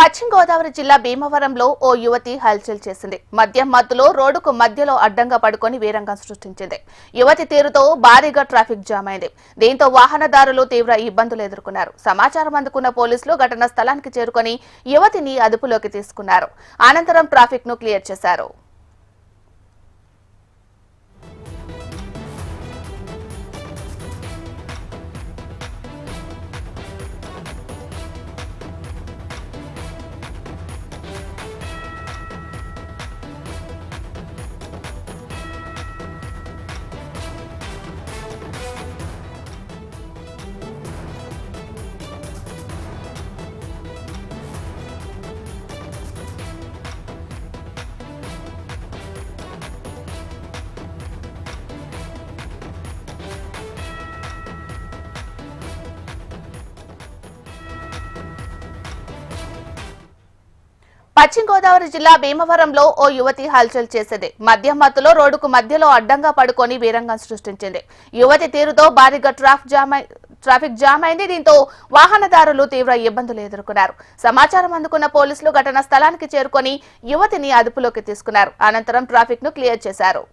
పశ్చిమ గోదావరి జిల్లా భీమవరంలో ఓ యువతి హల్చల్ చేసింది. మద్యం మత్తులో రోడ్డుకు మధ్యలో అడ్డంగా పడుకొని వీరంగం సృష్టించింది. యువతి తీరుతో భారీగా ట్రాఫిక్ జామ్ అయింది. దీంతో వాహనదారులు తీవ్ర ఇబ్బందులు ఎదుర్కొన్నారు. సమాచారం అందుకున్న పోలీసులు ఘటనా స్థలానికి చేరుకొని యువతిని అదుపులోకి తీసుకున్నారు. అనంతరం ట్రాఫిక్ ను క్లియర్ చేశారు. పశ్చిమ గోదావరి జిల్లా భీమవరంలో ఓ యువతి హల్చల్ చేసింది. మద్యం మత్తులో రోడ్డుకు మధ్యలో అడ్డంగా పడుకొని వీరంగం సృష్టించింది. యువతి తీరుతో భారీగా ట్రాఫిక్ జామ్ అయింది. దీంతో వాహనదారులు తీవ్ర ఇబ్బందులు ఎదుర్కొన్నారు. సమాచారం అందుకున్న పోలీసులు ఘటనా స్థలానికి చేరుకొని యువతిని అదుపులోకి తీసుకున్నారు. అనంతరం ట్రాఫిక్ ను క్లియర్ చేశారు.